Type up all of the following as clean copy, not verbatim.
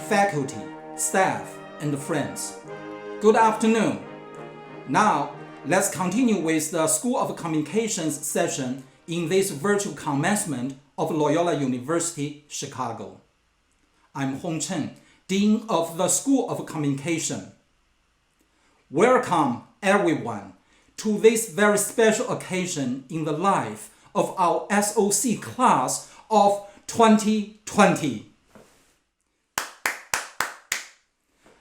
faculty, staff, and friends. Good afternoon. Now, let's continue with the School of Communications session in this virtual commencement of Loyola University, Chicago. I'm Hong Chen, Dean of the School of Communication. Welcome, everyone, to this very special occasion in the life of our SOC class of 2020.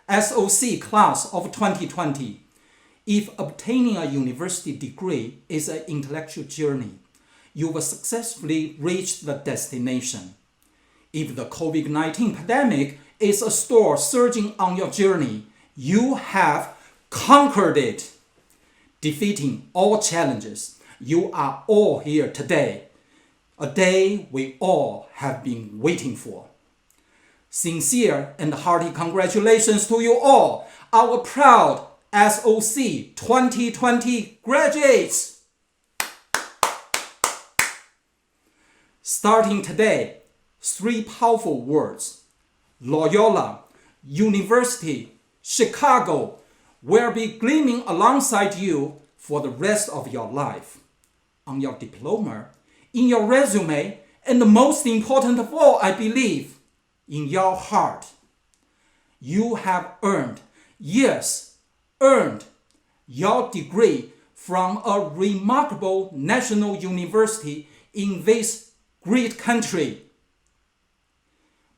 SOC class of 2020. If obtaining a university degree is an intellectual journey, you will successfully reach the destination. If the COVID-19 pandemic is a storm surging on your journey, you have conquered it. Defeating all challenges, you are all here today, a day we all have been waiting for. Sincere and hearty congratulations to you all, our proud SOC 2020 graduates! Starting today, 3 powerful words: Loyola, University, Chicago will be gleaming alongside you for the rest of your life. On your diploma, in your resume, and most important of all, I believe, in your heart. You have earned your degree from a remarkable national university in this great country.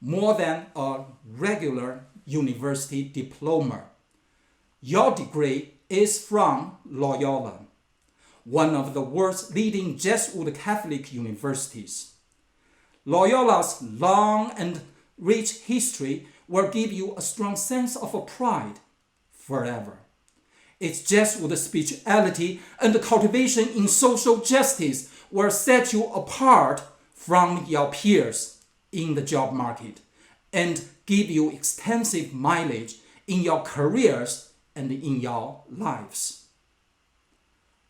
More than a regular university diploma. Your degree is from Loyola, one of the world's leading Jesuit Catholic universities. Loyola's long and rich history will give you a strong sense of pride forever. Its Jesuit spirituality and cultivation in social justice will set you apart from your peers in the job market and give you extensive mileage in your careers and in your lives.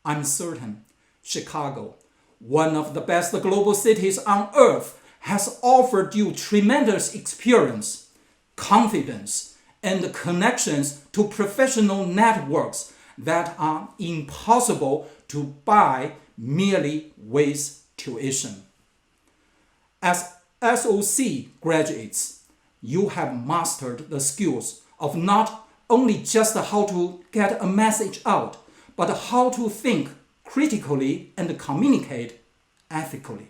I'm certain Chicago, one of the best global cities on earth, has offered you tremendous experience, confidence, and connections to professional networks that are impossible to buy merely with tuition. As SOC graduates, you have mastered the skills of not only just how to get a message out, but how to think critically and communicate ethically.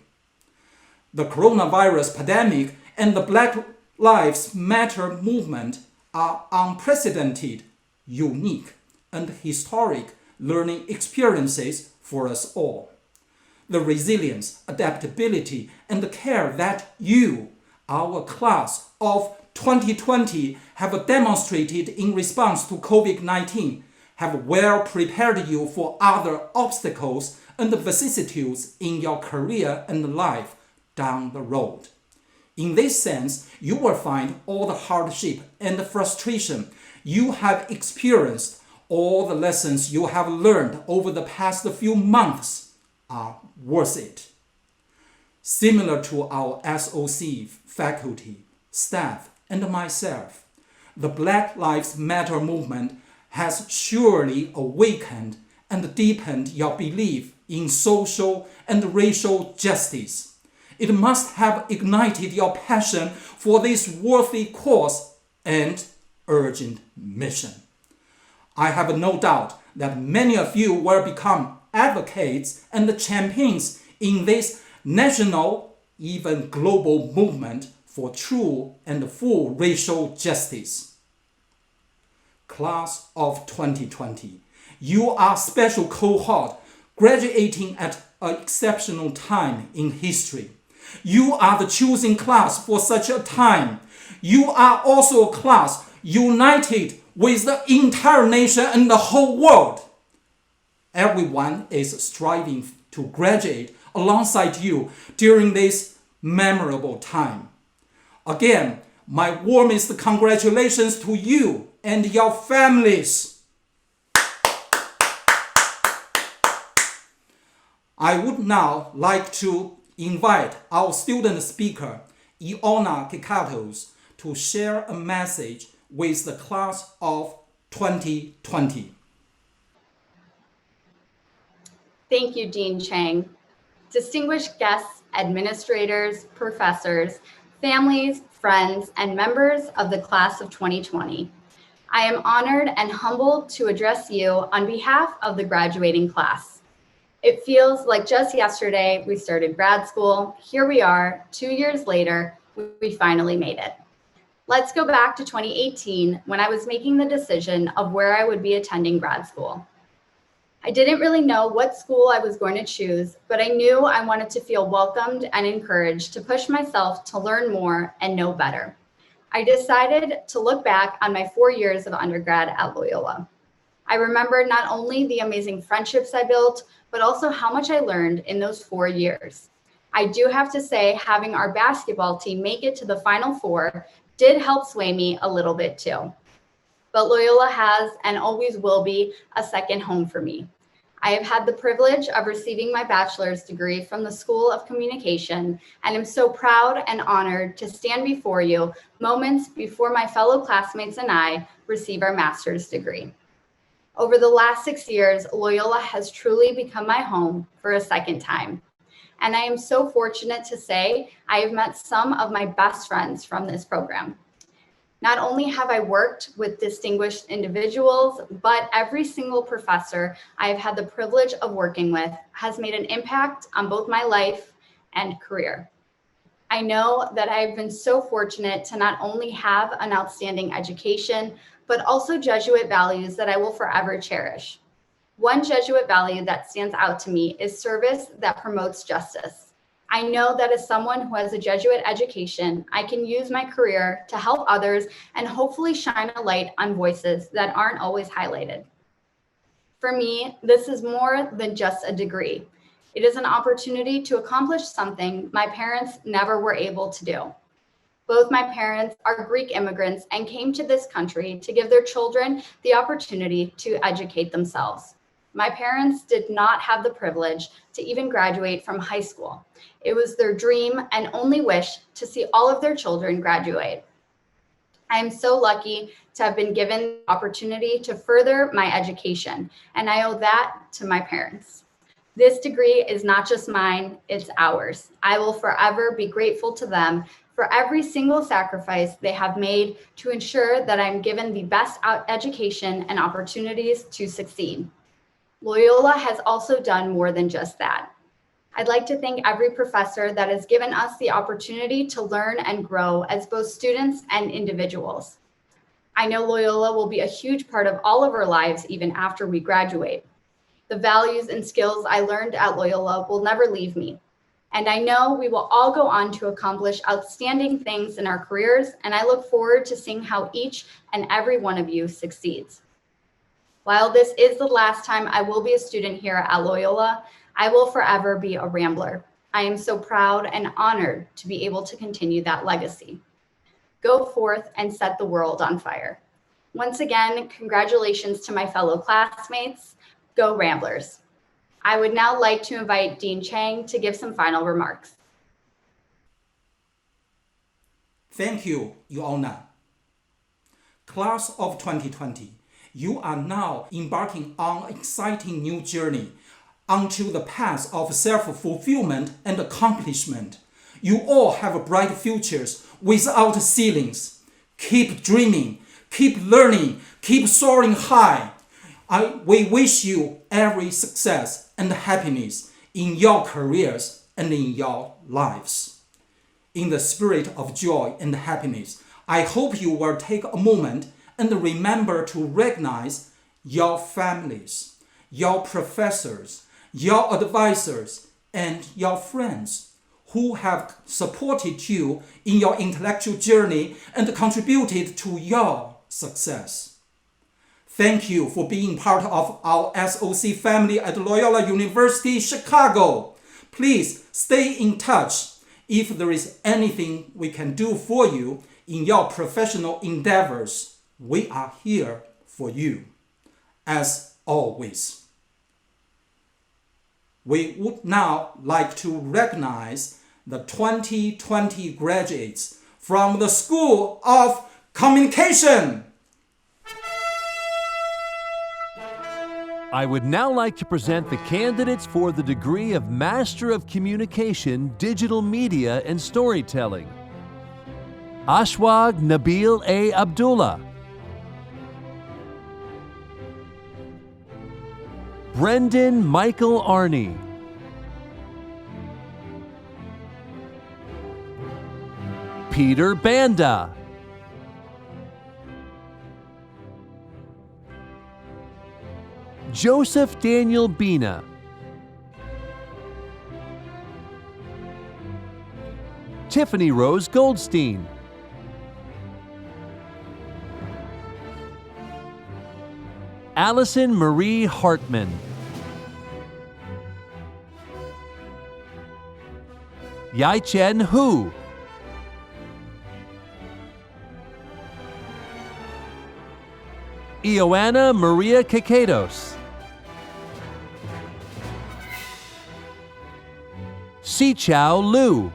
The coronavirus pandemic and the Black Lives Matter movement are unprecedented, unique, and historic learning experiences for us all. The resilience, adaptability, and care that you, our class of 2020, have demonstrated in response to COVID-19 have well prepared you for other obstacles and vicissitudes in your career and life down the road. In this sense, you will find all the hardship and frustration you have experienced, all the lessons you have learned over the past few months are worth it. Similar to our SOC faculty, staff, and myself, the Black Lives Matter movement has surely awakened and deepened your belief in social and racial justice. It must have ignited your passion for this worthy cause and urgent mission. I have no doubt that many of you will become advocates and champions in this national, even global movement for true and full racial justice. Class of 2020, you are a special cohort graduating at an exceptional time in history. You are the choosing class for such a time. You are also a class united with the entire nation and the whole world. Everyone is striving to graduate alongside you during this memorable time. Again, my warmest congratulations to you and your families. I would now like to invite our student speaker, Iona Kikatos, to share a message with the class of 2020. Thank you, Dean Chang. Distinguished guests, administrators, professors, families, friends, and members of the class of 2020. I am honored and humbled to address you on behalf of the graduating class. It feels like just yesterday we started grad school. Here we are, 2 years later, we finally made it. Let's go back to 2018 when I was making the decision of where I would be attending grad school. I didn't really know what school I was going to choose, but I knew I wanted to feel welcomed and encouraged to push myself to learn more and know better. I decided to look back on my 4 years of undergrad at Loyola. I remember not only the amazing friendships I built, but also how much I learned in those 4 years. I do have to say, having our basketball team make it to the Final Four did help sway me a little bit too. But Loyola has and always will be a second home for me. I have had the privilege of receiving my bachelor's degree from the School of Communication, and am so proud and honored to stand before you moments before my fellow classmates and I receive our master's degree. Over the last 6 years, Loyola has truly become my home for a second time. And I am so fortunate to say I have met some of my best friends from this program. Not only have I worked with distinguished individuals, but every single professor I have had the privilege of working with has made an impact on both my life and career. I know that I've been so fortunate to not only have an outstanding education, but also Jesuit values that I will forever cherish. One Jesuit value that stands out to me is service that promotes justice. I know that as someone who has a Jesuit education, I can use my career to help others and hopefully shine a light on voices that aren't always highlighted. For me, this is more than just a degree. It is an opportunity to accomplish something my parents never were able to do. Both my parents are Greek immigrants and came to this country to give their children the opportunity to educate themselves. My parents did not have the privilege to even graduate from high school. It was their dream and only wish to see all of their children graduate. I am so lucky to have been given the opportunity to further my education, and I owe that to my parents. This degree is not just mine, it's ours. I will forever be grateful to them for every single sacrifice they have made to ensure that I'm given the best education and opportunities to succeed. Loyola has also done more than just that. I'd like to thank every professor that has given us the opportunity to learn and grow as both students and individuals. I know Loyola will be a huge part of all of our lives even after we graduate. The values and skills I learned at Loyola will never leave me. And I know we will all go on to accomplish outstanding things in our careers, and I look forward to seeing how each and every one of you succeeds. While this is the last time I will be a student here at Loyola, I will forever be a Rambler. I am so proud and honored to be able to continue that legacy. Go forth and set the world on fire. Once again, congratulations to my fellow classmates. Go Ramblers. I would now like to invite Dean Chang to give some final remarks. Thank you, Ioana. Class of 2020, you are now embarking on an exciting new journey onto the path of self-fulfillment and accomplishment. You all have bright futures without ceilings. Keep dreaming, keep learning, keep soaring high. We wish you every success and happiness in your careers and in your lives. In the spirit of joy and happiness, I hope you will take a moment and remember to recognize your families, your professors, your advisors, and your friends who have supported you in your intellectual journey and contributed to your success. Thank you for being part of our SOC family at Loyola University Chicago. Please stay in touch. If there is anything we can do for you in your professional endeavors, we are here for you, as always. We would now like to recognize the 2020 graduates from the School of Communication. I would now like to present the candidates for the degree of Master of Communication, Digital Media and Storytelling. Ashwag Nabil A. Abdullah. Brendan Michael Arney. Peter Banda. Joseph Daniel Bina. Tiffany Rose Goldstein. Allison Marie Hartman. Yai-Chen Hu. Ioana Maria Kakados. Si-Chao Liu.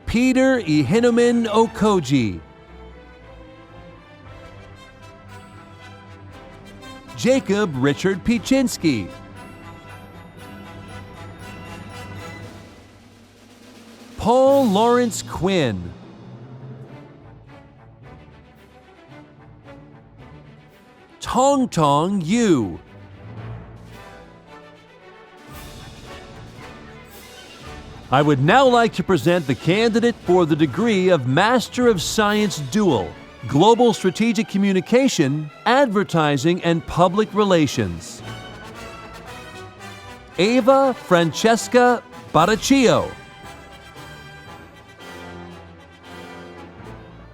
Peter Ihinomen Okoji. Jacob Richard Pichinsky. Paul Lawrence Quinn. Tong Tong Yu. I would now like to present the candidate for the degree of Master of Science Dual, Global Strategic Communication, Advertising and Public Relations. Ava Francesca Baracchio.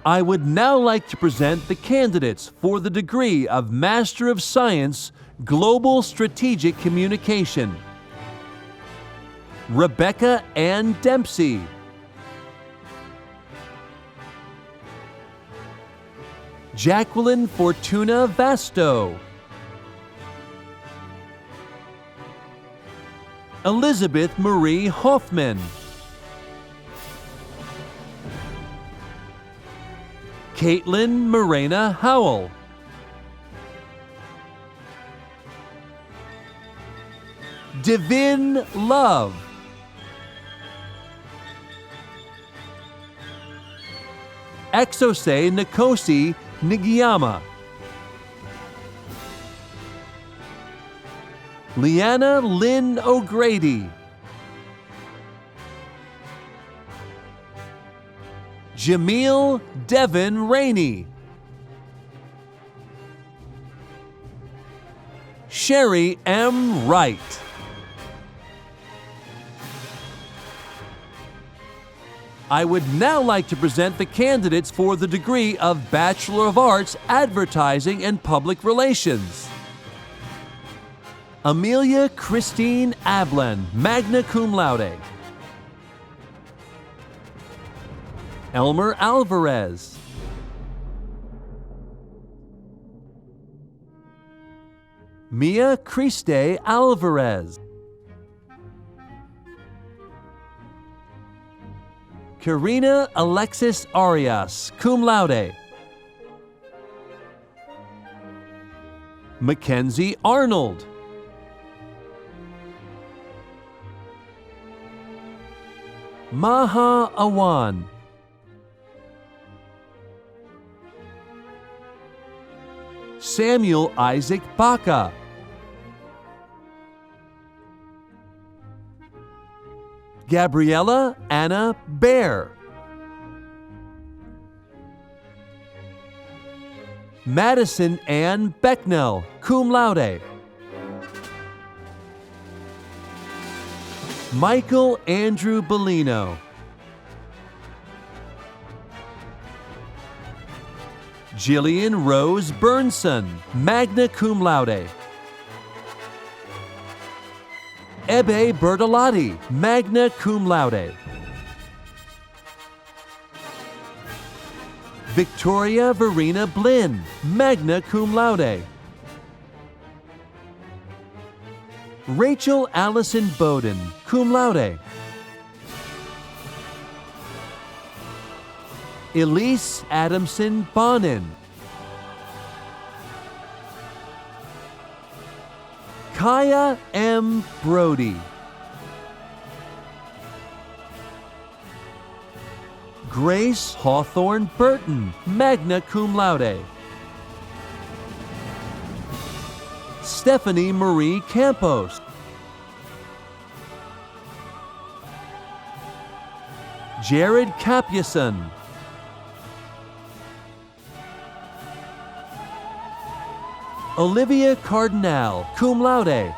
I would now like to present the candidates for the degree of Master of Science, Global Strategic Communication. Rebecca Ann Dempsey. Jacqueline Fortuna Vasto. Elizabeth Marie Hoffman. Caitlin Morena Howell. Divin Love. Exose Nkosi Nigiyama. Leanna Lynn O'Grady. Jamil Devin Rainey. Sherry M. Wright. I would now like to present the candidates for the degree of Bachelor of Arts, Advertising and Public Relations. Amelia Christine Ablen, magna cum laude. Elmer Alvarez. Mia Christe Alvarez. Karina Alexis Arias, cum laude. Mackenzie Arnold. Maha Awan. Samuel Isaac Baca. Gabriella Anna Baer. Madison Ann Becknell, cum laude. Michael Andrew Bellino. Jillian Rose Burnson, magna cum laude. Ebe Bertolotti, magna cum laude. Victoria Verena Blinn, magna cum laude. Rachel Allison Bowden, cum laude. Elise Adamson Bonin. Kaya M. Brody. Grace Hawthorne Burton, magna cum laude. Stephanie Marie Campos. Jared Capuson. Olivia Cardinal, cum laude.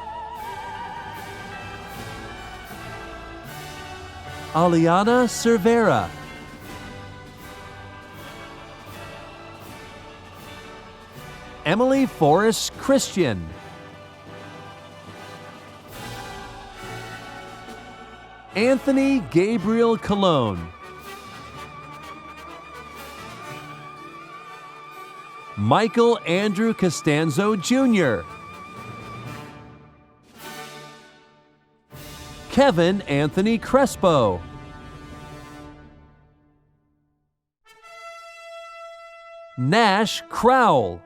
Aliana Cervera. Emily Forrest Christian. Anthony Gabriel Colon. Michael Andrew Costanzo Jr. Kevin Anthony Crespo. Nash Crowell.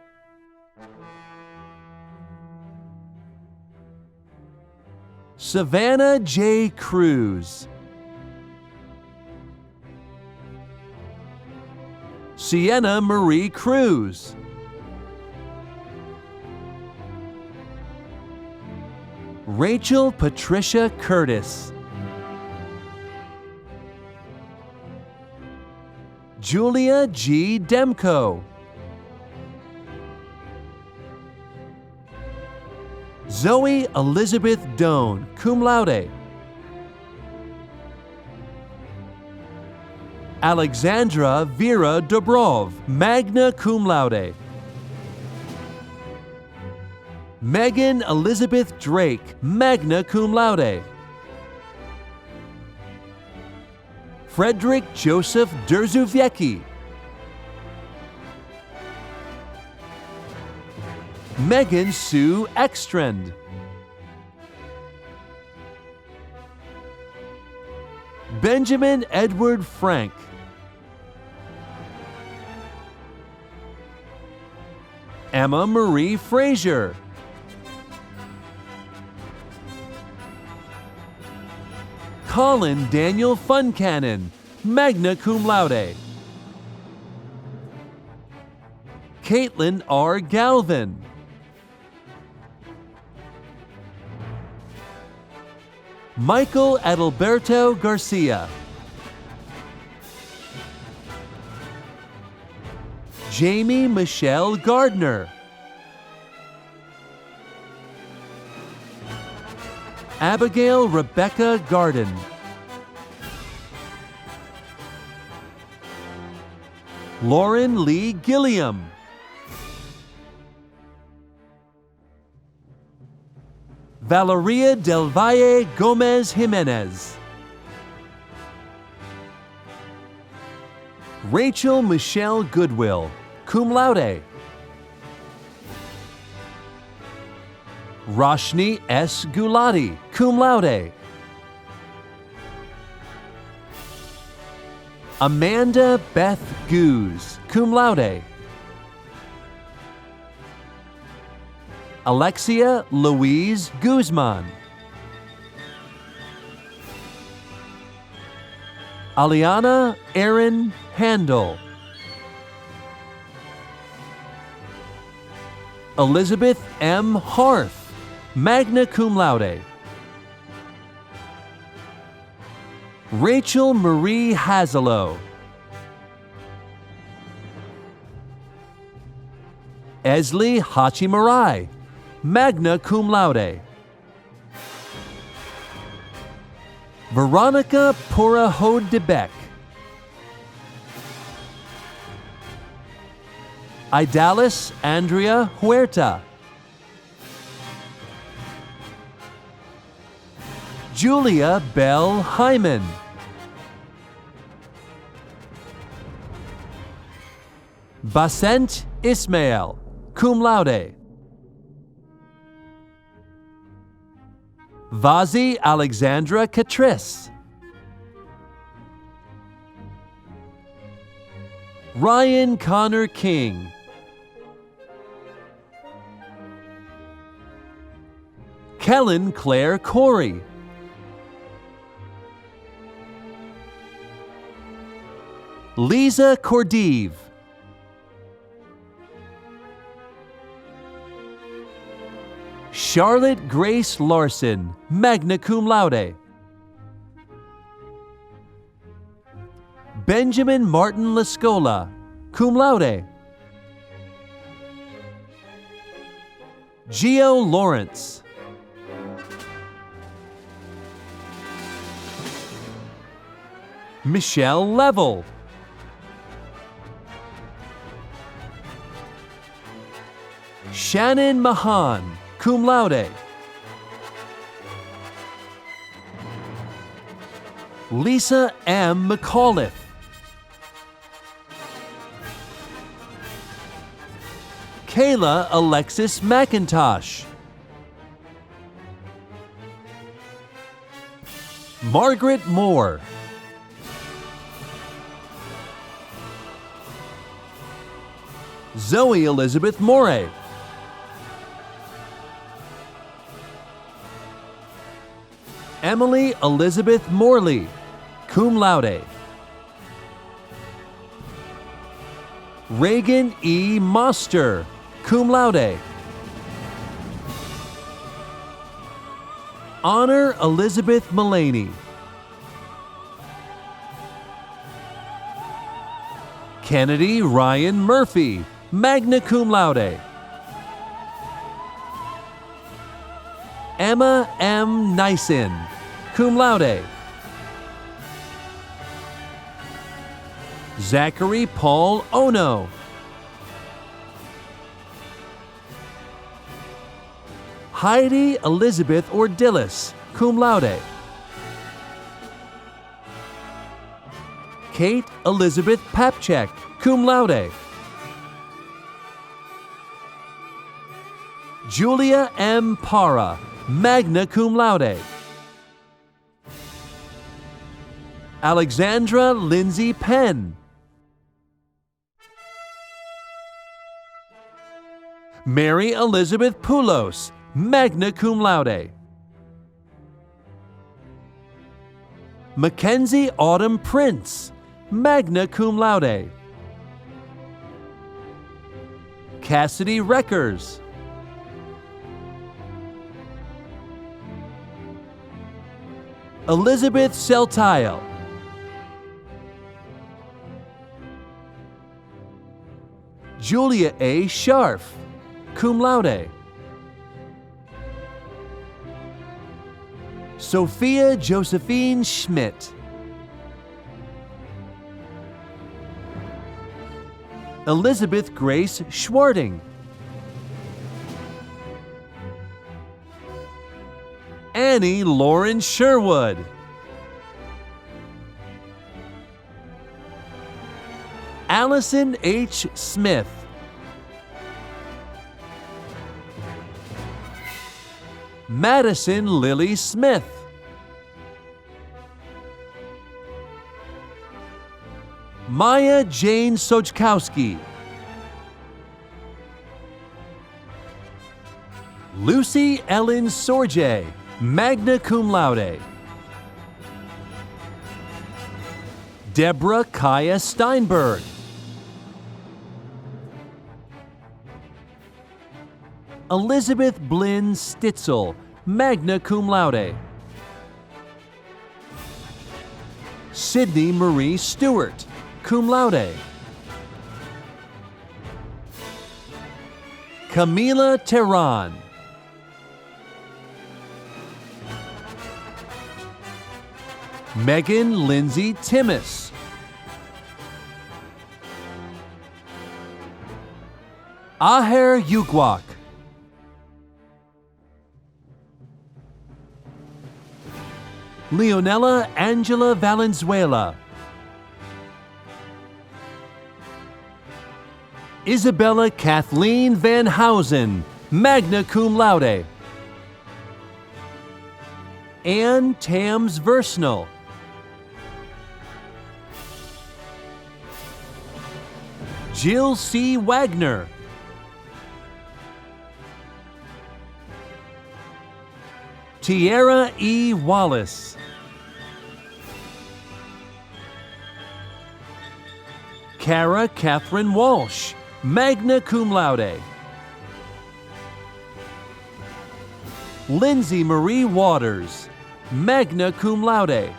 Savannah J. Cruz. Sienna Marie Cruz. Rachel Patricia Curtis. Julia G. Demko. Zoe Elizabeth Doan, cum laude. Alexandra Vera Dobrov, magna cum laude. Megan Elizabeth Drake, magna cum laude. Frederick Joseph Derzuviecki. Megan Sue Ekstrand. Benjamin Edward Frank. Emma Marie Frazier. Colin Daniel Funcannon, magna cum laude. Caitlin R. Galvin. Michael Adalberto Garcia. Jamie Michelle Gardner. Abigail Rebecca Garden. Lauren Lee Gilliam. Valeria Del Valle Gomez Jimenez. Rachel Michelle Goodwill, cum laude. Roshni S. Gulati, cum laude. Amanda Beth Goose, cum laude. Alexia Louise Guzman. Aliana Erin Handel. Elizabeth M. Harth, magna cum laude. Rachel Marie Hazelow. Esli Hachimarai, magna cum laude. Veronica Purahode Debec. Idalis Andrea Huerta. Julia Bell Hyman. Basent Ismail, cum laude. Vazi Alexandra Catris. Ryan Connor King. Kellen Claire Corey. Lisa Cordive. Charlotte Grace Larson, magna cum laude. Benjamin Martin Lascola, cum laude. Gio Lawrence. Michelle Level. Shannon Mahan, cum laude. Lisa M. McAuliffe. Kayla Alexis McIntosh. Margaret Moore. Zoe Elizabeth Morey. Emily Elizabeth Morley, cum laude. Reagan E. Moster, cum laude. Honor Elizabeth Mullaney. Kennedy Ryan Murphy, magna cum laude. Emma M. Nyson, cum laude. Zachary Paul Ono. Heidi Elizabeth Ordillis, cum laude. Kate Elizabeth Papchek, cum laude. Julia M. Para, magna cum laude. Alexandra Lindsay Penn. Mary Elizabeth Poulos, magna cum laude. Mackenzie Autumn Prince, magna cum laude. Cassidy Reckers. Elizabeth Seltile. Julia A. Scharf, cum laude. Sophia Josephine Schmidt. Elizabeth Grace Schwarting. Annie Lauren Sherwood. Allison H. Smith. Madison Lily Smith. Maya Jane Sochkowski. Lucy Ellen Sorge, magna cum laude. Deborah Kaya Steinberg. Elizabeth Blinn Stitzel, magna cum laude. Sydney Marie Stewart, cum laude. Camila Terran. Megan Lindsay Timmis. Aher Yugwak. Leonella Angela Valenzuela. Isabella Kathleen Van Housen, magna cum laude. Ann Tams Versnell, Jill C. Wagner, Tiara E. Wallace, Kara Catherine Walsh, magna cum laude, Lindsay Marie Waters, magna cum laude,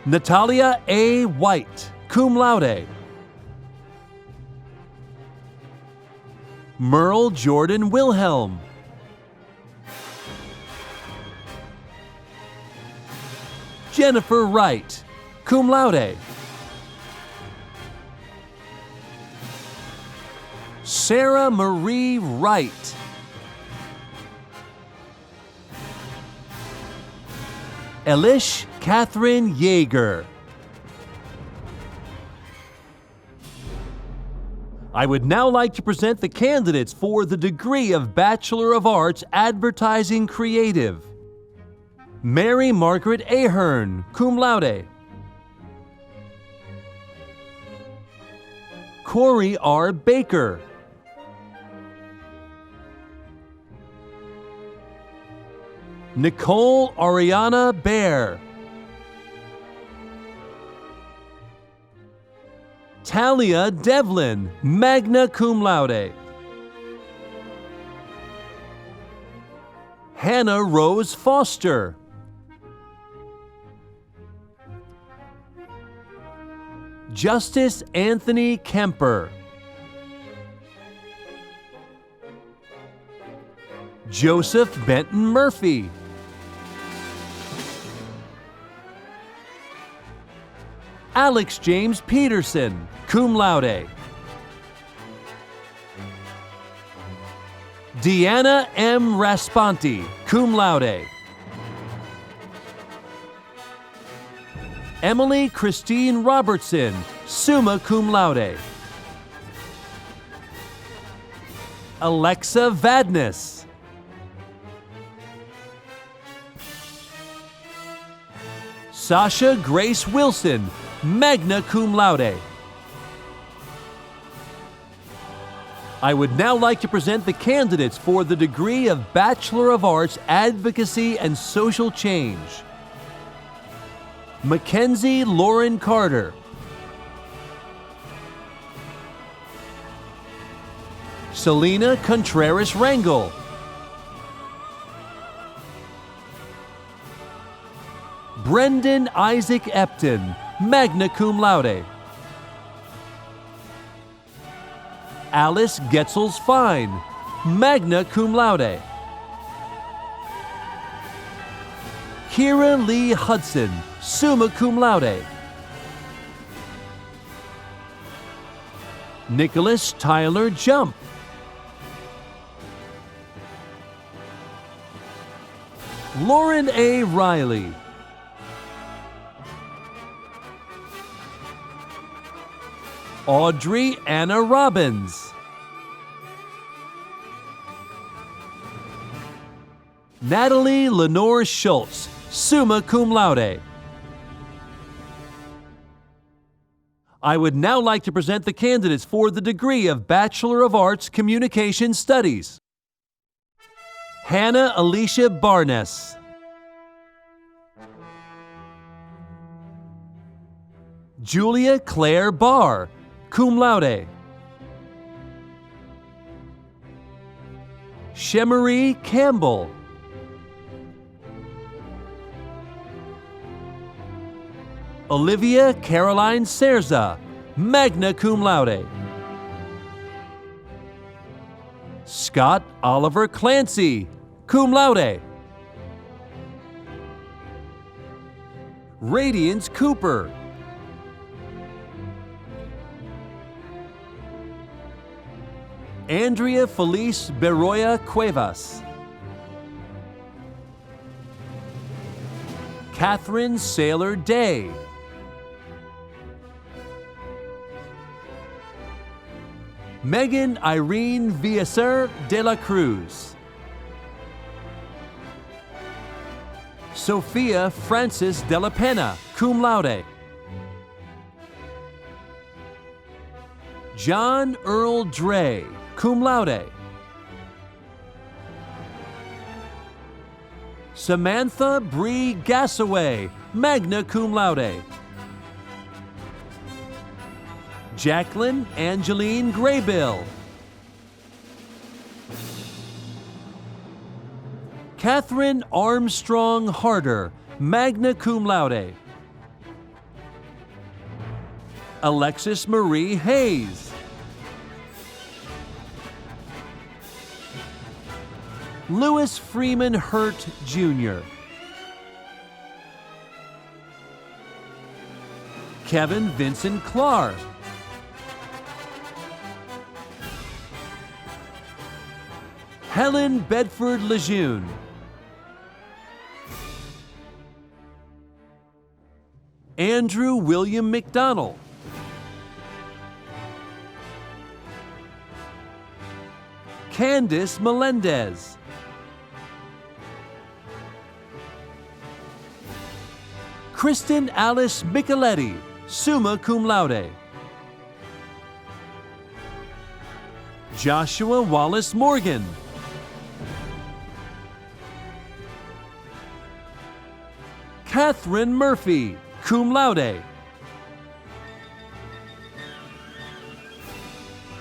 Natalia A. White, cum laude, Merle Jordan Wilhelm, Jennifer Wright, cum laude, Sarah Marie Wright, Elish Catherine Yeager. I would now like to present the candidates for the degree of Bachelor of Arts Advertising Creative. Mary Margaret Ahern, cum laude. Corey R. Baker. Nicole Ariana Bear. Talia Devlin, magna cum laude. Hannah Rose Foster. Justice Anthony Kemper. Joseph Benton Murphy. Alex James Peterson, cum laude. Deanna M. Raspanti, cum laude. Emily Christine Robertson, summa cum laude. Alexa Vadnais. Sasha Grace Wilson, magna cum laude. I would now like to present the candidates for the degree of Bachelor of Arts Advocacy and Social Change. Mackenzie Lauren Carter. Selena Contreras Rangel. Brendan Isaac Epton, magna cum laude. Alice Getzels Fine, magna cum laude. Kira Lee Hudson, summa cum laude. Nicholas Tyler Jump. Lauren A. Riley. Audrey Anna Robbins. Natalie Lenore Schultz, summa cum laude. I would now like to present the candidates for the degree of Bachelor of Arts Communication Studies. Hannah Alicia Barnes. Julia Claire Barr, cum laude. Shemery Campbell. Olivia Caroline Serza, magna cum laude. Scott Oliver Clancy, cum laude. Radiance Cooper. Andrea Felice Beroya Cuevas. Catherine Saylor Day. Megan Irene Villaser de la Cruz. Sophia Francis de la Pena, cum laude. John Earl Dre, cum laude. Samantha Bree Gassaway, magna cum laude. Jacqueline Angeline Graybill. Catherine Armstrong Harder, magna cum laude. Alexis Marie Hayes. Louis Freeman Hurt, Jr. Kevin Vincent Clark. Helen Bedford Lejeune. Andrew William McDonald. Candice Melendez. Kristen Alice Micheletti, summa cum laude. Joshua Wallace Morgan. Catherine Murphy, cum laude.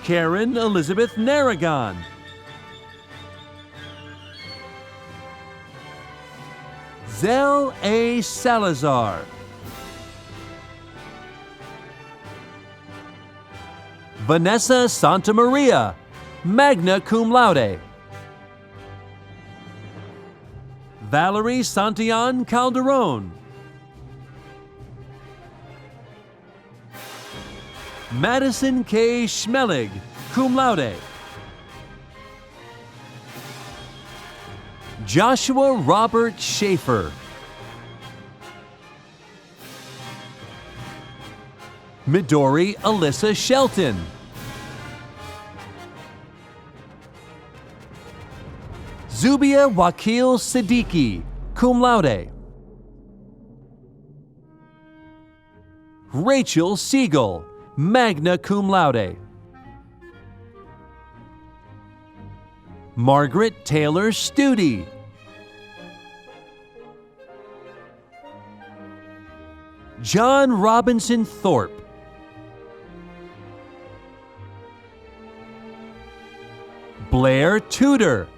Karen Elizabeth Narragon. Zell A. Salazar. Vanessa Santamaria, magna cum laude. Valerie Santillan Calderon. Madison K. Schmelig, cum laude. Joshua Robert Schaefer. Midori Alyssa Shelton. Zubia Wakil Siddiqui, cum laude. Rachel Siegel, magna cum laude. Margaret Taylor Studi. John Robinson Thorpe. Blair Tudor.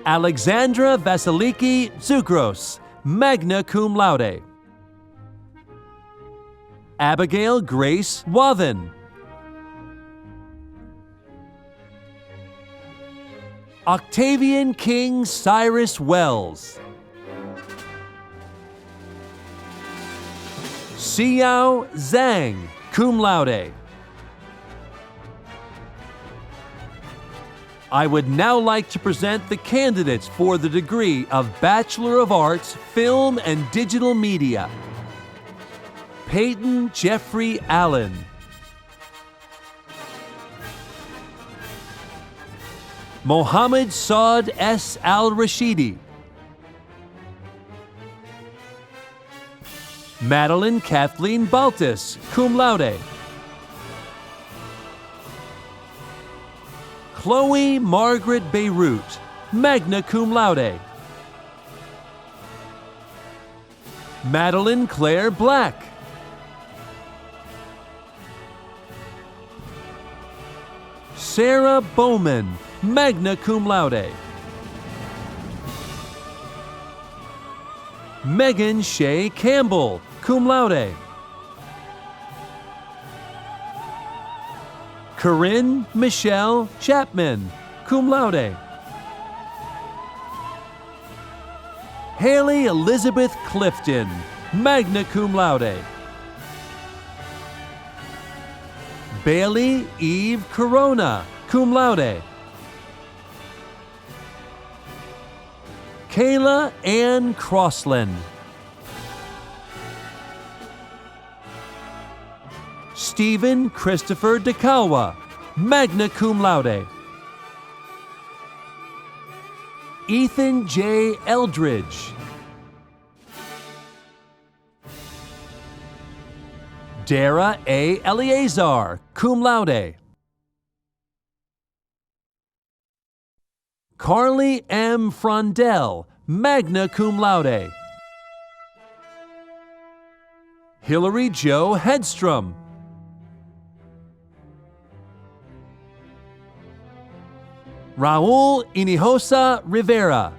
Alexandra Vasiliki Zukros, magna cum laude. Abigail Grace Wathen. Octavian King Cyrus Wells. Xiao Zhang, cum laude. I would now like to present the candidates for the degree of Bachelor of Arts, Film and Digital Media. Peyton Jeffrey Allen. Mohammed Saad S. Al-Rashidi. Madeline Kathleen Baltus, cum laude. Chloe Margaret Beirut, magna cum laude. Madeline Claire Black. Sarah Bowman, magna cum laude. Megan Shea Campbell, cum laude. Corinne Michelle Chapman, cum laude. Haley Elizabeth Clifton, magna cum laude. Bailey Eve Corona, cum laude. Kayla Ann Crossland. Stephen Christopher DeCalwa, magna cum laude. Ethan J. Eldridge. Dara A. Eleazar, cum laude. Carly M. Frondell, magna cum laude. Hillary Jo Hedstrom. Raul Hinojosa Rivera.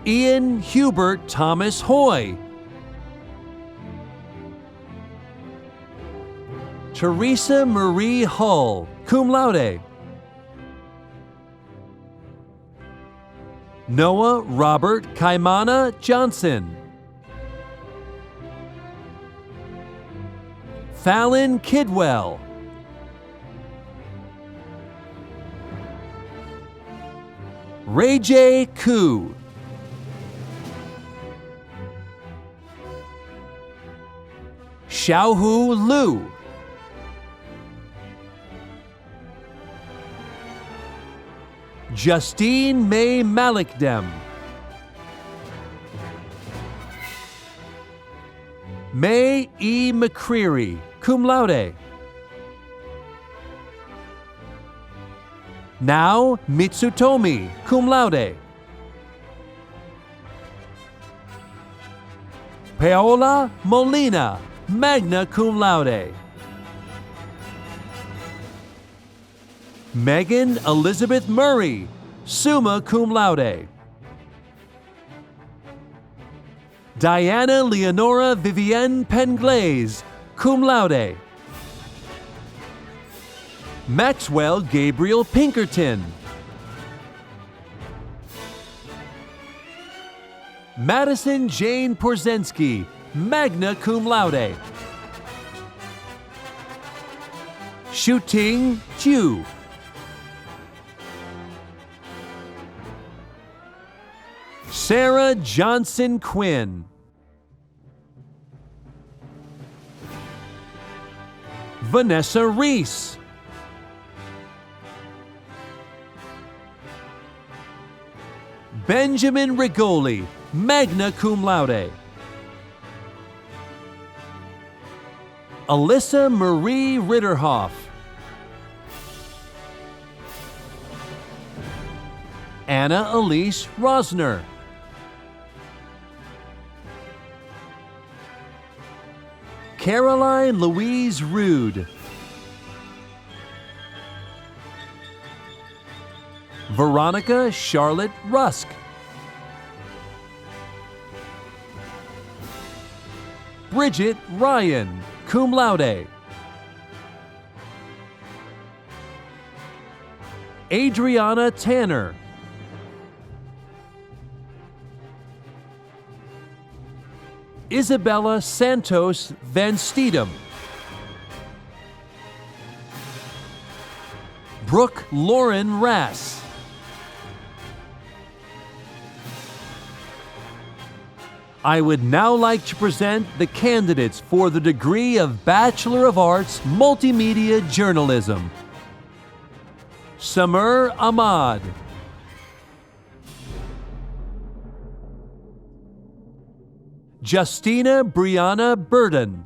Ian Hubert Thomas Hoy. Teresa Marie Hull, cum laude. Noah Robert Kaimana Johnson. Fallon Kidwell. Ray J. Koo. Xiaohu Liu. Justine May Malikdem. May E. McCreary, cum laude. Now Mitsutomi, cum laude. Paola Molina, magna cum laude. Megan Elizabeth Murray, summa cum laude. Diana Leonora Vivienne Penglaze, cum laude. Maxwell Gabriel Pinkerton. Madison Jane Porzensky, magna cum laude. Shuting Chu. Sarah Johnson Quinn. Vanessa Reese. Benjamin Rigoli, magna cum laude. Alyssa Marie Ritterhoff. Anna Elise Rosner. Caroline Louise Rude. Veronica Charlotte Rusk. Bridget Ryan, cum laude. Adriana Tanner. Isabella Santos Van Steedam. Brooke Lauren Rass. I would now like to present the candidates for the degree of Bachelor of Arts Multimedia Journalism. Samir Ahmad. Justina Brianna Burden.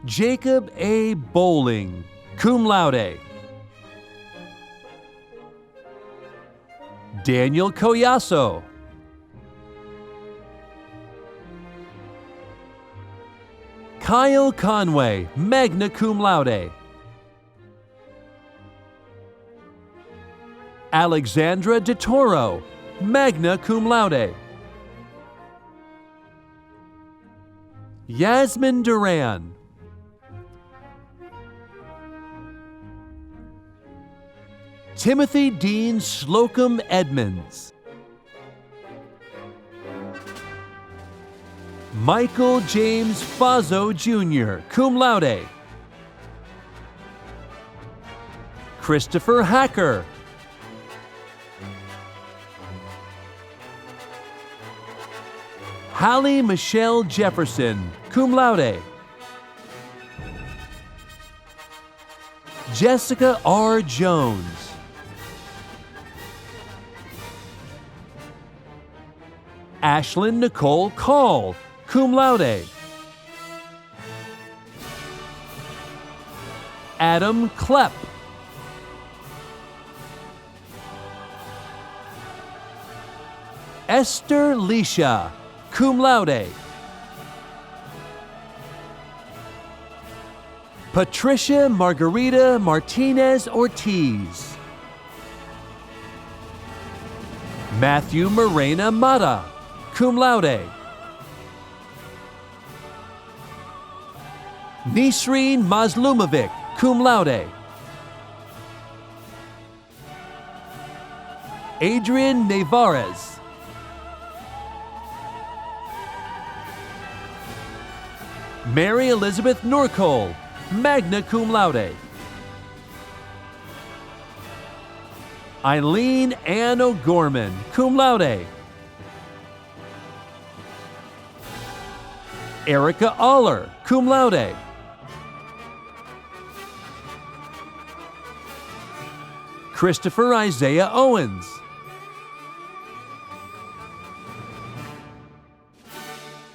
Jacob A. Bowling, cum laude. Daniel Collasso. Kyle Conway, magna cum laude. Alexandra DeToro, magna cum laude. Yasmin Duran. Timothy Dean Slocum Edmonds. Michael James Fazzo Jr., cum laude. Christopher Hacker. Hallie Michelle Jefferson, cum laude. Jessica R. Jones. Ashlyn Nicole Call, cum laude. Adam Klepp. Esther Leisha, cum laude. Patricia Margarita Martinez Ortiz. Matthew Morena Mata, cum laude. Nisreen Mazlumovic, cum laude. Adrian Nevarez. Mary Elizabeth Norcole, magna cum laude. Eileen Ann O'Gorman, cum laude. Erica Aller, cum laude. Christopher Isaiah Owens.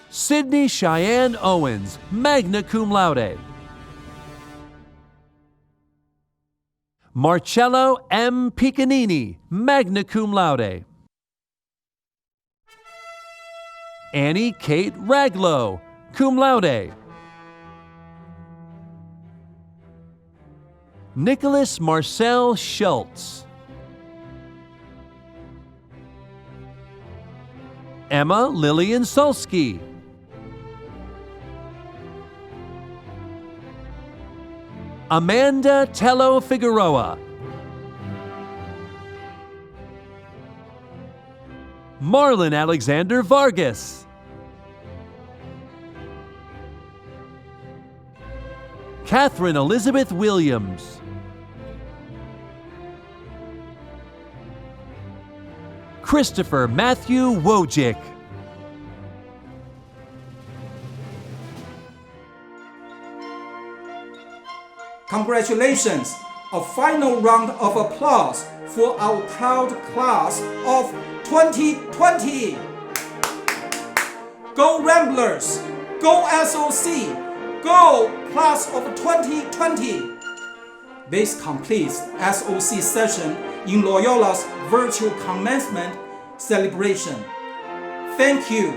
Sydney Cheyenne Owens, magna cum laude. Marcello M. Piccanini, magna cum laude. Annie Kate Raglow, cum laude. Nicholas Marcel Schultz. Emma Lillian Sulsky. Amanda Tello Figueroa. Marlon Alexander Vargas. Catherine Elizabeth Williams. Christopher Matthew Wojcik. Congratulations! A final round of applause for our proud class of 2020! Go Ramblers! Go SOC! Go class of 2020! This completes SOC session in Loyola's virtual commencement celebration. Thank you.